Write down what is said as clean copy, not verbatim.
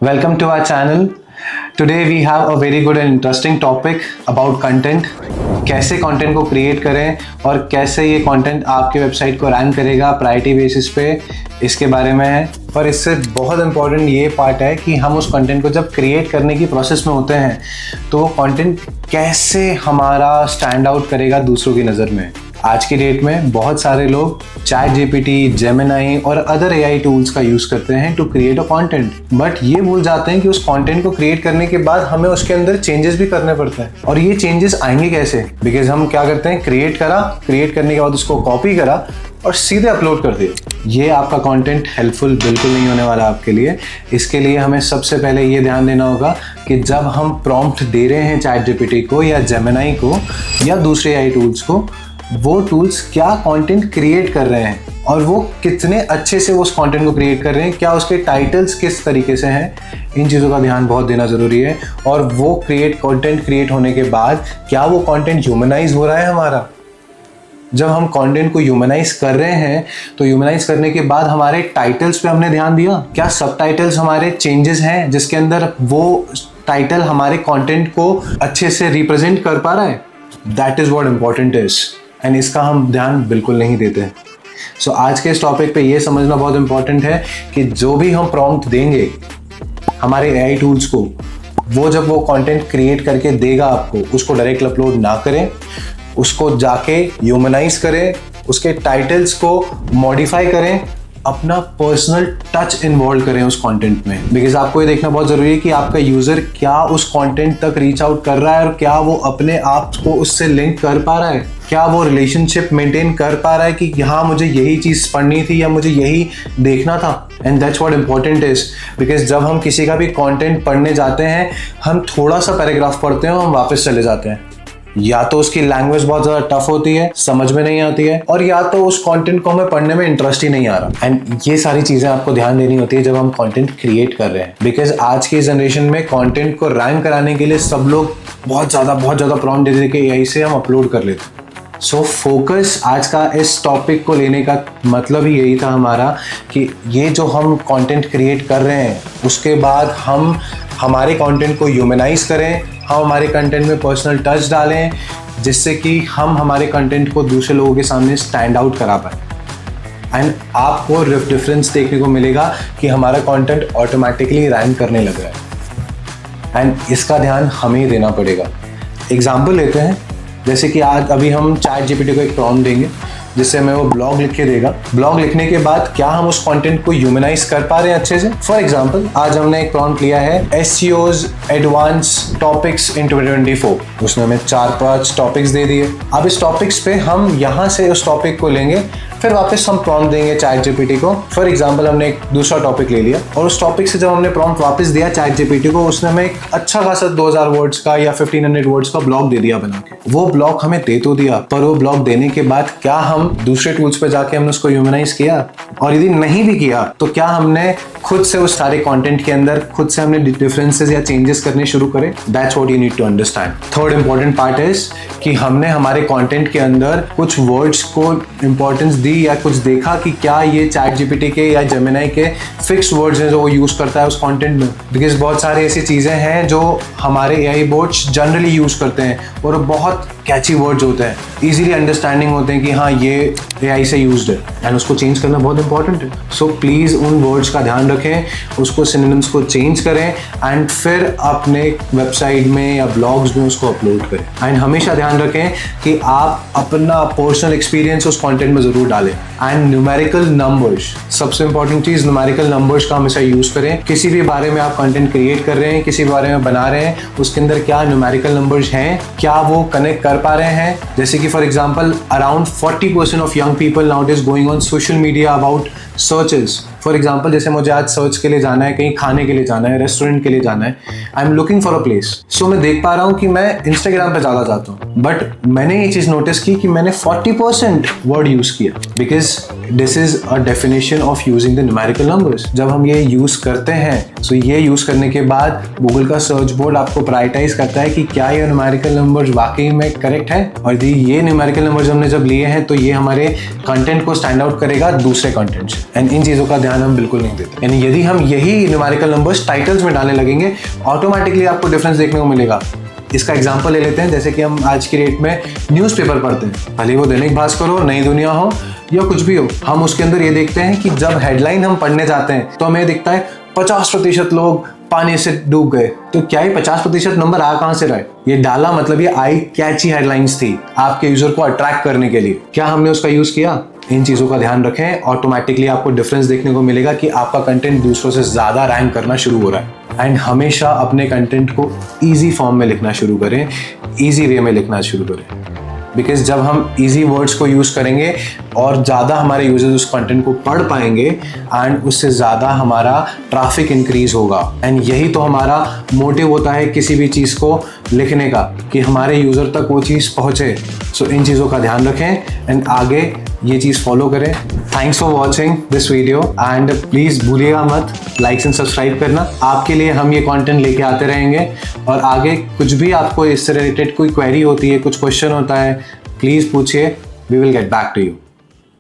Welcome to our channel. Today we have a very good and interesting topic about content. कैसे content को create करें और कैसे ये कंटेंट आपके वेबसाइट को रैंक करेगा प्रायोरिटी बेसिस पे, इसके बारे में है। पर इससे बहुत इंपॉर्टेंट ये पार्ट है कि हम उस कंटेंट को जब क्रिएट करने की प्रोसेस में होते हैं तो वो कंटेंट कैसे हमारा स्टैंड आउट करेगा दूसरों की नज़र में। आज की डेट में बहुत सारे लोग चैट जीपीटी, जेमिनी और अदर एआई टूल्स का यूज़ करते हैं to create a content, but ये भूल जाते हैं कि उस कंटेंट को क्रिएट करने के बाद हमें उसके अंदर चेंजेस भी करने पड़ते हैं। और ये चेंजेस आएंगे कैसे? बिकॉज हम क्या करते हैं, क्रिएट करने के बाद उसको कॉपी करा और सीधे अपलोड कर दिया। ये आपका कंटेंट हेल्पफुल बिल्कुल नहीं होने वाला आपके लिए। इसके लिए हमें सबसे पहले ये ध्यान देना होगा कि जब हम प्रॉम्प्ट दे रहे हैं चैट जीपीटी को या जेमिनी को या दूसरे एआई टूल्स को, वो टूल्स क्या कंटेंट क्रिएट कर रहे हैं और वो कितने अच्छे से उस कंटेंट को क्रिएट कर रहे हैं, क्या उसके टाइटल्स किस तरीके से हैं, इन चीज़ों का ध्यान बहुत देना ज़रूरी है। और वो कंटेंट क्रिएट होने के बाद क्या वो कंटेंट ह्यूमनाइज हो रहा है हमारा। जब हम कंटेंट को ह्यूमनाइज कर रहे हैं तो ह्यूमनाइज करने के बाद हमारे टाइटल्स पे हमने ध्यान दिया, क्या सब टाइटल्स हमारे चेंजेस हैं जिसके अंदर वो टाइटल हमारे कंटेंट को अच्छे से रिप्रेजेंट कर पा रहा है। That is what important is, and इसका हम ध्यान बिल्कुल नहीं देते हैं। सो आज के इस टॉपिक पे ये समझना बहुत इंपॉर्टेंट है कि जो भी हम प्रॉम्प्ट देंगे हमारे एआई टूल्स को, वो जब वो कंटेंट क्रिएट करके देगा आपको, उसको डायरेक्ट अपलोड ना करें, उसको जाके ह्यूमनाइज करें, उसके टाइटल्स को मॉडिफाई करें, अपना पर्सनल टच इन्वॉल्व करें उस कंटेंट में। बिकॉज आपको ये देखना बहुत ज़रूरी है कि आपका यूज़र क्या उस कंटेंट तक रीच आउट कर रहा है और क्या वो अपने आप को उससे लिंक कर पा रहा है, क्या वो रिलेशनशिप मेंटेन कर पा रहा है कि यहाँ मुझे यही चीज़ पढ़नी थी या मुझे यही देखना था। And that's what important is, because जब हम किसी का भी कंटेंट पढ़ने जाते हैं, हम थोड़ा सा पैराग्राफ पढ़ते हैं और हम वापस चले जाते हैं। या तो उसकी लैंग्वेज बहुत ज़्यादा टफ होती है, समझ में नहीं आती है, और या तो उस कंटेंट को हमें पढ़ने में इंटरेस्ट ही नहीं आ रहा। एंड ये सारी चीज़ें आपको ध्यान देनी होती है जब हम कंटेंट क्रिएट कर रहे हैं। बिकॉज आज की जनरेशन में कंटेंट को रैंक कराने के लिए सब लोग बहुत ज़्यादा प्रॉम्प्ट दे के एआई से हम अपलोड कर लेते हैं। सो फोकस आज का इस टॉपिक को लेने का मतलब ही यही था हमारा कि ये जो हम कंटेंट क्रिएट कर रहे हैं उसके बाद हम हमारे कंटेंट को ह्यूमनाइज करें, हम हमारे कंटेंट में पर्सनल टच डालें, जिससे कि हम हमारे कंटेंट को दूसरे लोगों के सामने स्टैंड आउट करा पाएँ। एंड आपको डिफरेंस देखने को मिलेगा कि हमारा कंटेंट ऑटोमेटिकली रैंक करने लग रहा है। एंड इसका ध्यान हमें ही देना पड़ेगा। एग्जाम्पल लेते हैं, जैसे कि आज अभी हम चैट जीपीटी को एक प्रॉम्प्ट देंगे जिससे हमें वो ब्लॉग लिख के देगा। ब्लॉग लिखने के बाद क्या हम उस कंटेंट को ह्यूमनाइज कर पा रहे हैं अच्छे से? फॉर एग्जांपल आज हमने एक प्रॉम्प्ट लिया है SEO's एडवांस टॉपिक्स इन 2024। उसने हमें 4-5 टॉपिक्स दे दिए। अब इस टॉपिक्स पे हम यहाँ से उस टॉपिक को लेंगे, फिर वापस हम प्रॉम्प्ट देंगे चैट जीपीटी को। फॉर एग्जांपल हमने एक दूसरा टॉपिक ले लिया और उस टॉपिक से जब हमने प्रॉम्प्ट वापस दिया चैट जीपीटी को, उसने हमें एक अच्छा खासा 2000 वर्ड्स का या 1500 वर्ड्स का ब्लॉग दे दिया बना के। वो ब्लॉग हमें दे तो दिया, पर वो ब्लॉग देने के बाद क्या हम दूसरे टूल्स पे जाके हमने उसको ह्यूमनाइज किया? और यदि नहीं भी किया तो क्या हमने खुद से उस सारे कंटेंट के अंदर खुद से हमने डिफरेंसेस या चेंजेस करने शुरू करें? That's what you need to understand. Third important part is कि हमने हमारे कंटेंट के अंदर कुछ वर्ड्स को इंपॉर्टेंस दी या कुछ देखा कि क्या ये चैट जीपीटी के या जेमिनी के फिक्स वर्ड्स हैं जो वो यूज़ करता है उस कंटेंट में। बिकॉज बहुत सारी ऐसी चीज़ें हैं जो हमारे एआई बोट्स जनरली यूज़ करते हैं और बहुत कैची वर्ड्स होते हैं, इजीली अंडरस्टैंडिंग होते हैं कि हाँ ये एआई से यूज्ड है, एंड उसको चेंज करना बहुत इंपॉर्टेंट है। सो प्लीज़ उन वर्ड्स का ध्यान रखें, उसको सिनोनिम्स को चेंज करें एंड फिर अपने वेबसाइट में या ब्लॉग्स में उसको अपलोड करें। एंड हमेशा ध्यान रखें कि आप अपना पर्सनल एक्सपीरियंस उस कंटेंट में ज़रूर डालें। एंड न्यूमेरिकल नंबर्स, सबसे इंपॉर्टेंट चीज़, न्यूमेरिकल नंबर्स का हमेशा यूज़ करें। किसी भी बारे में आप कंटेंट क्रिएट कर रहे हैं, किसी भी बारे में बना रहे हैं, उसके अंदर क्या न्यूमेरिकल नंबर्स हैं, क्या वो कनेक्ट कर पा रहे हैं। जैसे कि for example around 40% of young people nowadays going on social media about searches. For example जैसे मुझे आज सर्च के लिए जाना है, कहीं खाने के लिए जाना है, रेस्टोरेंट के लिए जाना है, I am looking for a place. So मैं देख पा रहा हूँ कि मैं इंस्टाग्राम पे ज़्यादा जाता हूँ, बट मैंने ये चीज़ नोटिस की कि मैंने 40% वर्ड यूज़ किया। Because this is a definition of using the numerical numbers. जब हम ये यूज करते हैं, सो ये यूज करने के बाद गूगल का सर्च बोर्ड आपको प्रायोरिटाइज करता है कि क्या ये न्यूमेरिकल नंबर्स वाकई में करेक्ट है, और ये न्यूमेरिकल नंबर्स हमने जब लिए हैं तो ये हमारे कंटेंट को स्टैंड आउट करेगा दूसरे कंटेंट से। एंड इन चीजों का ध्यान हम बिल्कुल नहीं देते। यानी यदि हम यही न्यूमेरिकल नंबर्स टाइटल्स में डालने लगेंगे, ऑटोमेटिकली आपको डिफरेंस देखने को मिलेगा। इसका एग्जांपल ले लेते हैं, जैसे कि हम आज की डेट में न्यूज़पेपर पढ़ते हैं, भले वो दैनिक भास्कर हो, नई दुनिया हो या कुछ भी हो, हम उसके अंदर ये देखते हैं कि जब हेडलाइन हम पढ़ने जाते हैं तो हमें दिखता है 50% लोग पानी से डूब गए। तो क्या ये 50% नंबर आ कहां से रहा है? ये डाला मतलब ये आई कैची हेडलाइंस थी आपके यूजर को अट्रैक्ट करने के लिए। क्या हमने उसका यूज किया? इन चीजों का ध्यान रखें, ऑटोमेटिकली आपको डिफरेंस देखने को मिलेगा कि आपका कंटेंट दूसरों से ज्यादा रैंक करना शुरू हो रहा है। एंड हमेशा अपने कंटेंट को इजी फॉर्म में लिखना शुरू करें, इजी वे में लिखना शुरू करें, बिकॉज जब हम इजी वर्ड्स को यूज़ करेंगे और ज़्यादा हमारे यूजर्स उस कंटेंट को पढ़ पाएंगे एंड उससे ज़्यादा हमारा ट्रैफिक इंक्रीज होगा। एंड यही तो हमारा मोटिव होता है किसी भी चीज़ को लिखने का, कि हमारे यूज़र तक वो चीज़ पहुँचे। सो इन चीज़ों का ध्यान रखें एंड आगे ये चीज़ फॉलो करें। Thanks for watching this video and please भूलिएगा मत लाइक्स एंड सब्सक्राइब करना। आपके लिए हम ये कंटेंट लेके आते रहेंगे, और आगे कुछ भी आपको इससे रिलेटेड कोई क्वेरी होती है, कुछ क्वेश्चन होता है, प्लीज़ पूछिए, we will get back to you.